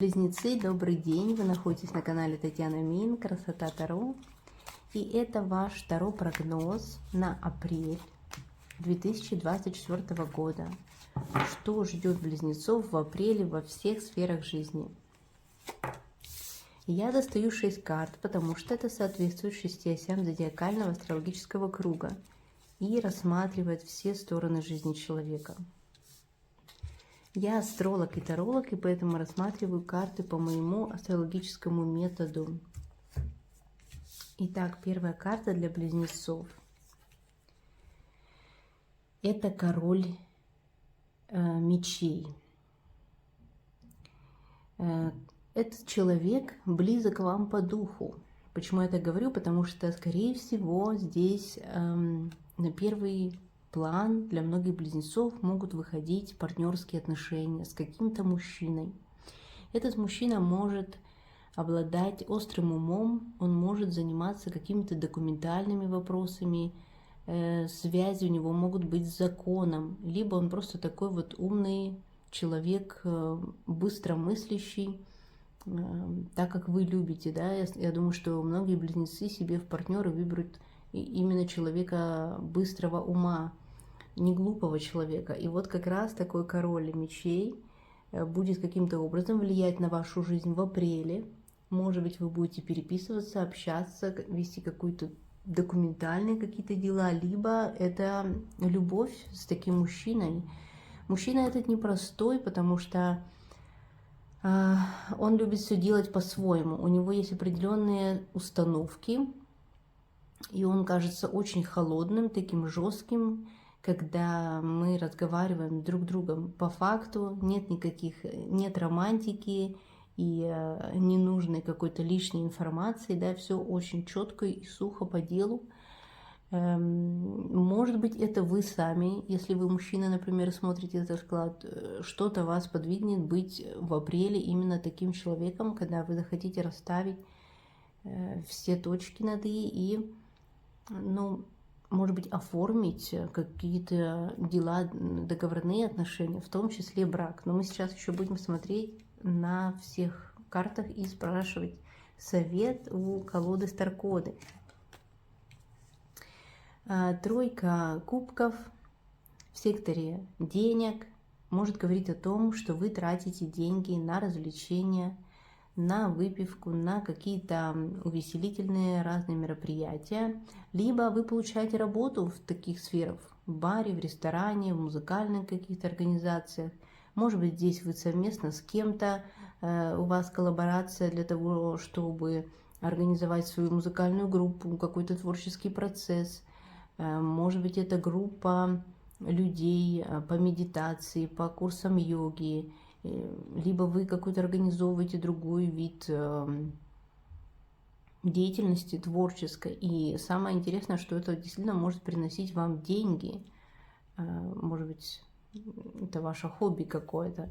Близнецы, добрый день! Вы находитесь на канале Татьяна Мин, Красота Таро. И это ваш Таро-прогноз на апрель 2024 года. Что ждет близнецов в апреле во всех сферах жизни? Я достаю 6 карт, потому что это соответствует 6 осям зодиакального астрологического круга и рассматривает все стороны жизни человека. Я астролог и таролог, и поэтому рассматриваю карты по моему астрологическому методу. Итак, первая карта для близнецов. Это король мечей. Этот человек близок вам по духу. Почему я так говорю? Потому что, скорее всего, здесь на первый план для многих близнецов могут выходить партнерские отношения с каким-то мужчиной. Этот мужчина может обладать острым умом, он может заниматься какими-то документальными вопросами, связи у него могут быть с законом, либо он просто такой вот умный человек, быстро мыслящий, так как вы любите, да, я думаю, что многие близнецы себе в партнеры выберут именно человека быстрого ума, не глупого человека. И вот как раз такой король мечей будет каким-то образом влиять на вашу жизнь в апреле. Может быть, вы будете переписываться, общаться, вести какую-то документальные какие-то дела, либо это любовь с таким мужчиной. Мужчина этот непростой, потому что он любит все делать по-своему. У него есть определенные установки, и он кажется очень холодным, таким жестким, когда мы разговариваем друг с другом по факту, нет романтики и ненужной какой-то лишней информации, да, все очень четко и сухо по делу. Может быть, это вы сами, если вы мужчина, например, смотрите этот расклад, что-то вас подвигнет быть в апреле именно таким человеком, когда вы захотите расставить все точки над «и», может быть, оформить какие-то дела, договорные отношения, в том числе брак. Но мы сейчас еще будем смотреть на всех картах и спрашивать совет у колоды Старкоды. Тройка кубков в секторе денег может говорить о том, что вы тратите деньги на развлечения, на выпивку, на какие-то увеселительные разные мероприятия, либо вы получаете работу в таких сферах, в баре, в ресторане, в музыкальных каких-то организациях. Может быть, здесь вы совместно с кем-то, у вас коллаборация для того, чтобы организовать свою музыкальную группу, какой-то творческий процесс. Может быть, это группа людей по медитации, по курсам йоги, либо вы какой-то организовываете другой вид деятельности творческой. И самое интересное, что это действительно может приносить вам деньги. Может быть, это ваше хобби какое-то.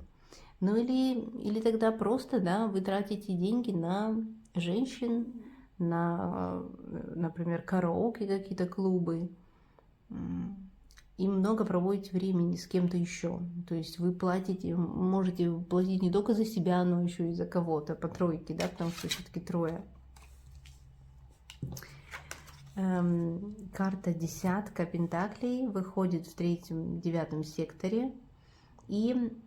Ну или тогда просто, да, вы тратите деньги на женщин, на, например, караоке, какие-то клубы. И много проводите времени с кем-то еще. То есть вы можете платить не только за себя, но еще и за кого-то по тройке, да, потому что все-таки трое. Карта десятка пентаклей выходит в третьем-девятом секторе. И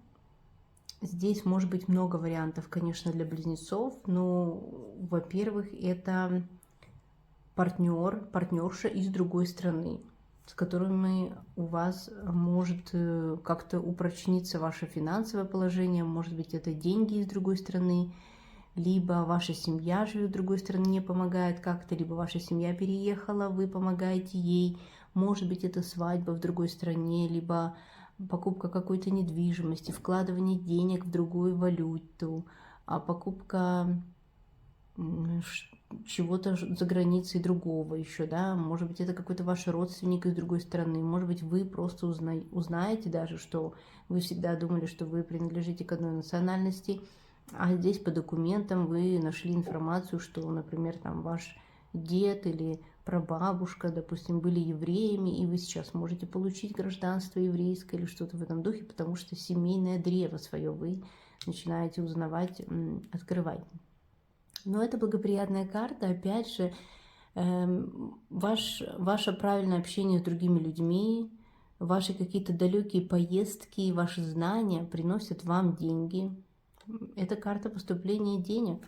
здесь может быть много вариантов, конечно, для близнецов. Но, во-первых, это партнерша из другой страны, с которыми у вас может как-то упрочниться ваше финансовое положение, может быть, это деньги из другой страны, либо ваша семья живет в другой стране, помогает как-то, либо ваша семья переехала, вы помогаете ей, может быть, это свадьба в другой стране, либо покупка какой-то недвижимости, вкладывание денег в другую валюту, покупка чего-то за границей другого еще, да, может быть, это какой-то ваш родственник из другой страны, может быть, вы просто узнаете даже, что вы всегда думали, что вы принадлежите к одной национальности, а здесь по документам вы нашли информацию, что, например, там ваш дед или прабабушка, допустим, были евреями, и вы сейчас можете получить гражданство еврейское или что-то в этом духе, потому что семейное древо свое вы начинаете узнавать, открывать. Но это благоприятная карта, опять же, ваше правильное общение с другими людьми, ваши какие-то далекие поездки, ваши знания приносят вам деньги. Это карта поступления денег.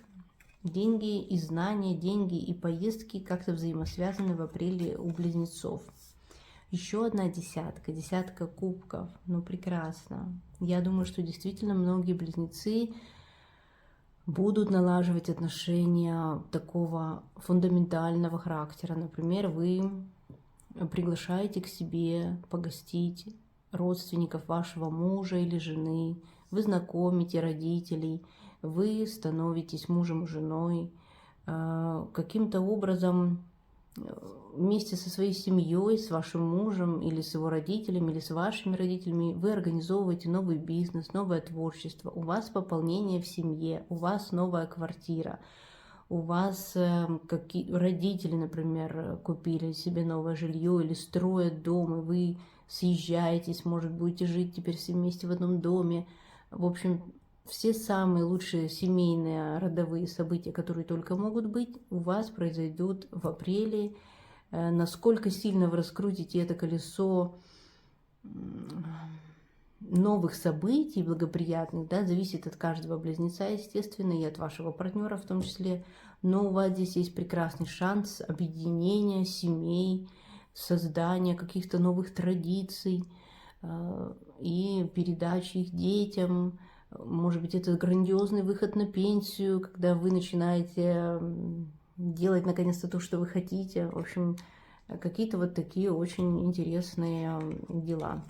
Деньги и знания, деньги и поездки как-то взаимосвязаны в апреле у близнецов. Еще одна десятка, десятка кубков. Ну, прекрасно. Я думаю, что действительно многие близнецы будут налаживать отношения такого фундаментального характера. Например, вы приглашаете к себе погостить родственников вашего мужа или жены, вы знакомите родителей, вы становитесь мужем и женой, каким-то образом вместе со своей семьей, с вашим мужем или с его родителями, или с вашими родителями вы организовываете новый бизнес, новое творчество, у вас пополнение в семье, у вас новая квартира, у вас родители, например, купили себе новое жилье или строят дом, и вы съезжаетесь, может, будете жить теперь все вместе в одном доме. В общем, все самые лучшие семейные родовые события, которые только могут быть, у вас произойдут в апреле. Насколько сильно вы раскрутите это колесо новых событий благоприятных, да, зависит от каждого близнеца, естественно, и от вашего партнера в том числе. Но у вас здесь есть прекрасный шанс объединения семей, создания каких-то новых традиций и передачи их детям. Может быть, это грандиозный выход на пенсию, когда вы начинаете делать наконец-то то, что вы хотите. В общем, какие-то вот такие очень интересные дела.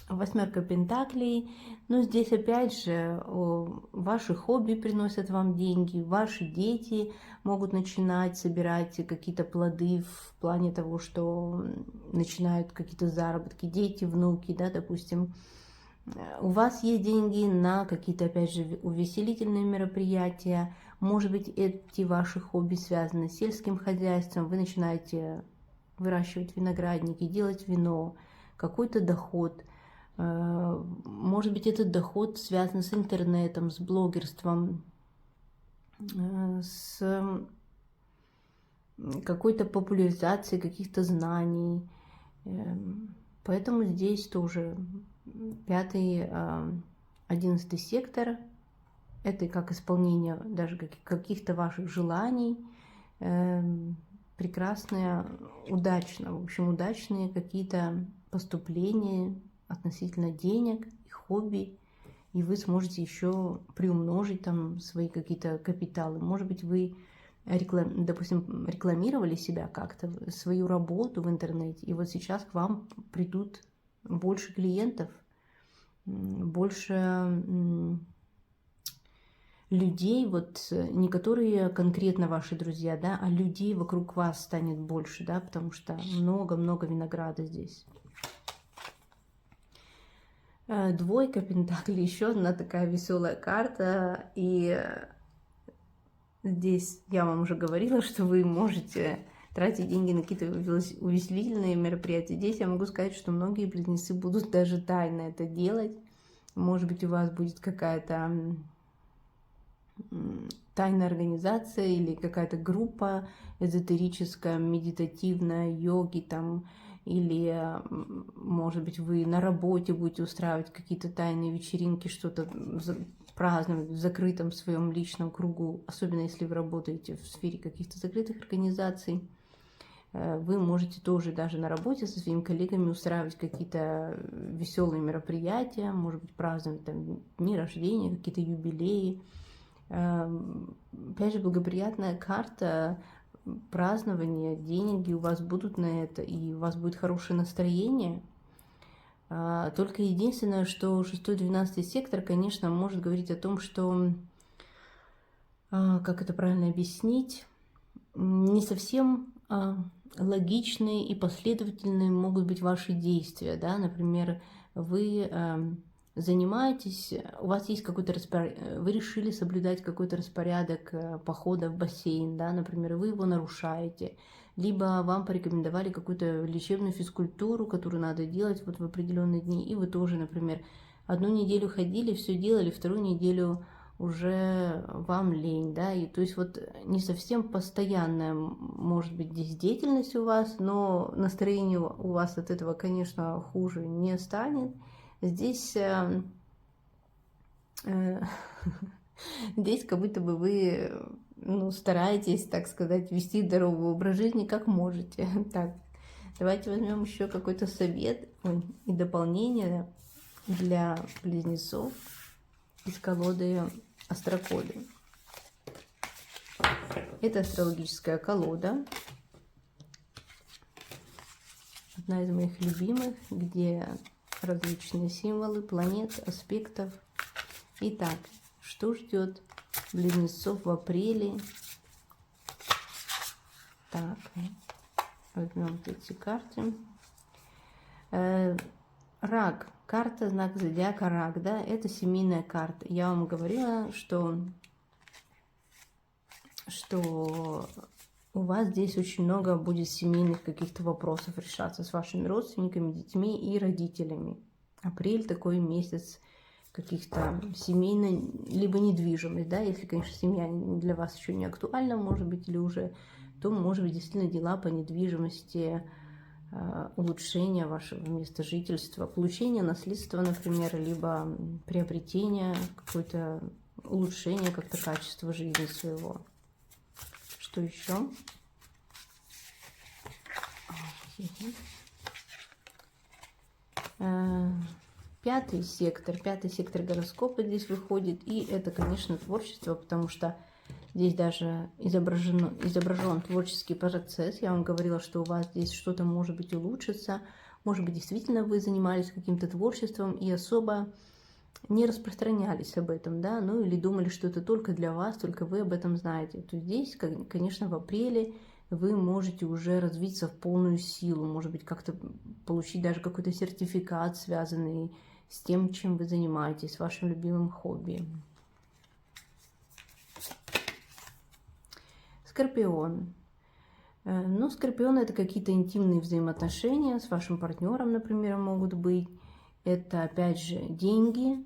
Восьмерка пентаклей. Но здесь опять же ваши хобби приносят вам деньги, ваши дети могут начинать собирать какие-то плоды в плане того, что начинают какие-то заработки, дети, внуки, да, допустим. У вас есть деньги на какие-то, опять же, увеселительные мероприятия. Может быть, эти ваши хобби связаны с сельским хозяйством. Вы начинаете выращивать виноградники, делать вино, какой-то доход. Может быть, этот доход связан с интернетом, с блогерством, с какой-то популяризацией каких-то знаний. Поэтому здесь тоже 5-й, 11-й сектор. Это как исполнение даже каких-то ваших желаний. Прекрасные, удачно, в общем, удачные какие-то поступления относительно денег и хобби, и вы сможете еще приумножить там свои какие-то капиталы. Может быть, вы, допустим, рекламировали себя как-то, свою работу в интернете, и вот сейчас к вам придут больше клиентов, больше людей, вот не которые конкретно ваши друзья, да, а людей вокруг вас станет больше, да, потому что много-много винограда здесь. Двойка пентаклей, еще одна такая веселая карта, и здесь я вам уже говорила, что вы можете тратить деньги на какие-то увеселительные мероприятия. Здесь я могу сказать, что многие близнецы будут даже тайно это делать. Может быть, у вас будет какая-то тайная организация или какая-то группа эзотерическая, медитативная, йоги там, или, может быть, вы на работе будете устраивать какие-то тайные вечеринки, что-то праздновать в закрытом своем личном кругу, особенно если вы работаете в сфере каких-то закрытых организаций. Вы можете тоже даже на работе со своими коллегами устраивать какие-то веселые мероприятия, может быть, праздновать там дни рождения, какие-то юбилеи. Опять же, благоприятная карта празднования, деньги у вас будут на это, и у вас будет хорошее настроение. Только единственное, что 6-12 сектор, конечно, может говорить о том, что, как это правильно объяснить, не совсем логичные и последовательные могут быть ваши действия, да, например, вы занимаетесь, у вас есть какой-то распорядок, вы решили соблюдать какой-то распорядок похода в бассейн, да, например, вы его нарушаете, либо вам порекомендовали какую-то лечебную физкультуру, которую надо делать вот в определенные дни, и вы тоже, например, одну неделю ходили, все делали, вторую неделю уже вам лень, да, и то есть вот не совсем постоянная может быть здесь деятельность у вас, но настроение у вас от этого, конечно, хуже не станет. Здесь здесь как будто бы вы, ну, стараетесь, так сказать, вести здоровый образ жизни как можете. Так, давайте возьмем еще какой-то совет и дополнение для близнецов из колоды Острокоды. Это астрологическая колода, одна из моих любимых, где различные символы планет, аспектов. Итак, что ждет близнецов в апреле? Так, возьмем эти карты. Рак. Карта, знак зодиака Рак, да, это семейная карта. Я вам говорила, что у вас здесь очень много будет семейных каких-то вопросов решаться с вашими родственниками, детьми и родителями. Апрель такой месяц каких-то семейной, либо недвижимость, да, если, конечно, семья для вас еще не актуальна, может быть, или уже, то, может быть, действительно дела по недвижимости, улучшение вашего места жительства, получение наследства, например, либо приобретение, какое-то улучшение как-то качества жизни своего. Что еще? Пятый сектор гороскопа здесь выходит, и это, конечно, творчество, потому что здесь даже изображен творческий процесс. Я вам говорила, что у вас здесь что-то может быть улучшится. Может быть, действительно вы занимались каким-то творчеством и особо не распространялись об этом, да, ну или думали, что это только для вас, только вы об этом знаете. То здесь, конечно, в апреле вы можете уже развиться в полную силу, может быть, как-то получить даже какой-то сертификат, связанный с тем, чем вы занимаетесь, с вашим любимым хобби. Скорпион. Ну, Скорпион — это какие-то интимные взаимоотношения с вашим партнером, например, могут быть. Это, опять же, деньги,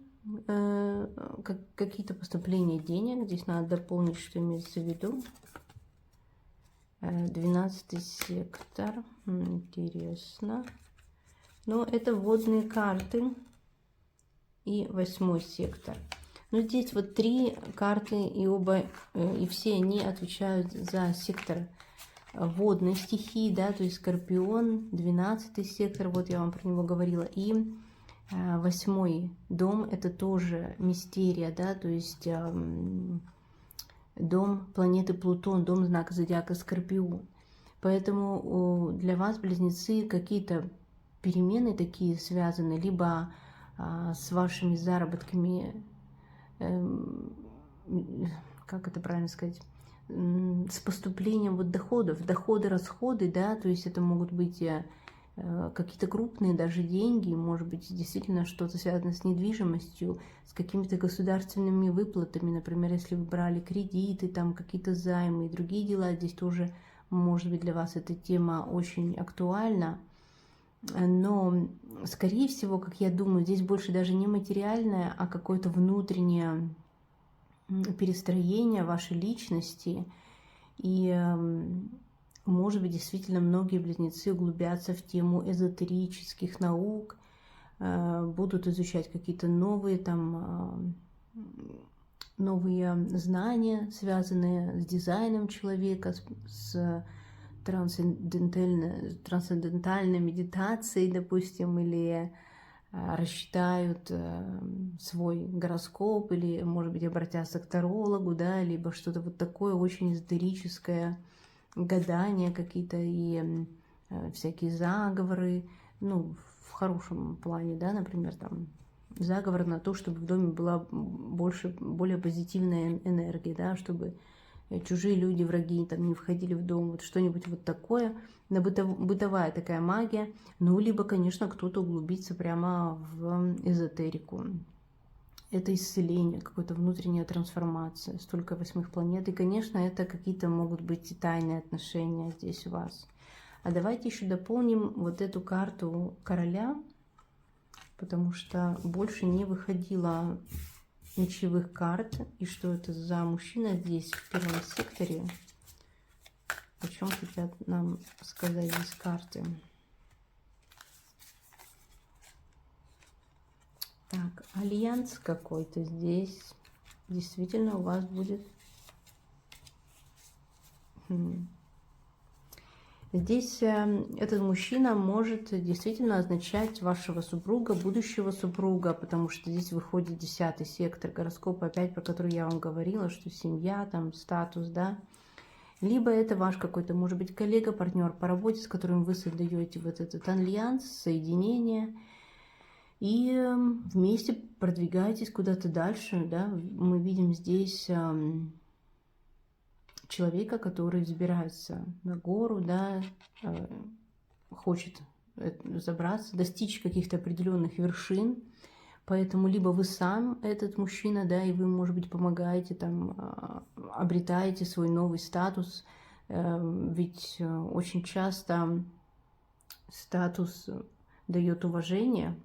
какие-то поступления денег. Здесь надо дополнить, что имеется в виду. 12 сектор. Интересно. Но это водные карты. И 8 сектор. Но здесь вот 3 карты, и все они отвечают за сектор водной стихии, да, то есть Скорпион, 12 сектор, вот я вам про него говорила, и 8 дом, это тоже мистерия, да, то есть дом планеты Плутон, дом знака зодиака Скорпион. Поэтому для вас, близнецы, какие-то перемены такие связаны либо с вашими заработками, как это правильно сказать, с поступлением вот доходов, доходы, расходы, да, то есть это могут быть какие-то крупные даже деньги, может быть, действительно что-то связано с недвижимостью, с какими-то государственными выплатами, например, если вы брали кредиты, там какие-то займы и другие дела, здесь тоже, может быть, для вас эта тема очень актуальна. Но, скорее всего, как я думаю, здесь больше даже не материальное, а какое-то внутреннее перестроение вашей личности. И, может быть, действительно многие близнецы углубятся в тему эзотерических наук, будут изучать какие-то новые знания, связанные с дизайном человека, с трансцендентальной медитацией, допустим, или рассчитают свой гороскоп, или, может быть, обратятся к тарологу, да, либо что-то вот такое очень эзотерическое, гадания какие-то и всякие заговоры, ну, в хорошем плане, да, например, там, заговор на то, чтобы в доме была более позитивная энергия, да, чтобы чужие люди, враги там не входили в дом, вот что-нибудь вот такое, бытовая такая магия, ну, либо, конечно, кто-то углубится прямо в эзотерику. Это исцеление, какая-то внутренняя трансформация, столько 8 планет, и, конечно, это какие-то могут быть и тайные отношения здесь у вас. А давайте еще дополним вот эту карту короля, потому что больше не выходило ничьих карт. И что это за мужчина здесь, в первом секторе? О чем хотят нам сказать здесь карты? Так, альянс какой-то здесь. Действительно у вас будет... Здесь этот мужчина может действительно означать вашего супруга, будущего супруга, потому что здесь выходит 10-й сектор гороскопа, опять про который я вам говорила, что семья, там статус, да. Либо это ваш какой-то, может быть, коллега, партнер по работе, с которым вы создаете вот этот альянс, соединение, и вместе продвигаетесь куда-то дальше, да. Мы видим здесь человека, который взбирается на гору, да, хочет забраться, достичь каких-то определенных вершин. Поэтому либо вы сам этот мужчина, да, и вы, может быть, помогаете, там, обретаете свой новый статус, ведь очень часто статус дает уважение,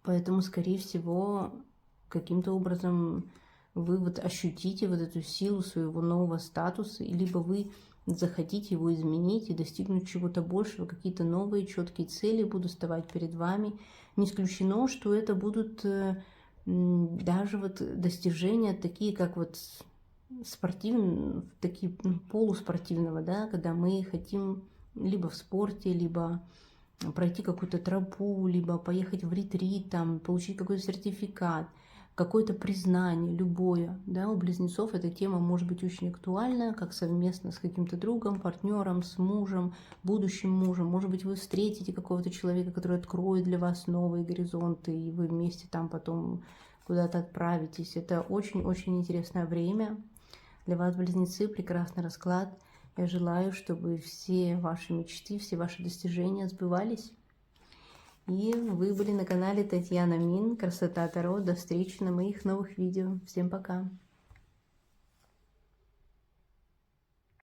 поэтому, скорее всего, каким-то образом вы вот ощутите вот эту силу своего нового статуса, либо вы захотите его изменить и достигнуть чего-то большего, какие-то новые четкие цели будут вставать перед вами. Не исключено, что это будут даже вот достижения такие, как вот спортивные, такие полуспортивного, да, когда мы хотим либо в спорте, либо пройти какую-то тропу, либо поехать в ретрит, там, получить какой-то сертификат, какое-то признание, любое, да, у близнецов эта тема может быть очень актуальна, как совместно с каким-то другом, партнером, с мужем, будущим мужем. Может быть, вы встретите какого-то человека, который откроет для вас новые горизонты, и вы вместе там потом куда-то отправитесь. Это очень-очень интересное время. Для вас, близнецы, прекрасный расклад. Я желаю, чтобы все ваши мечты, все ваши достижения сбывались. И вы были на канале Татьяна Мин, Красота Таро. До встречи на моих новых видео. Всем пока!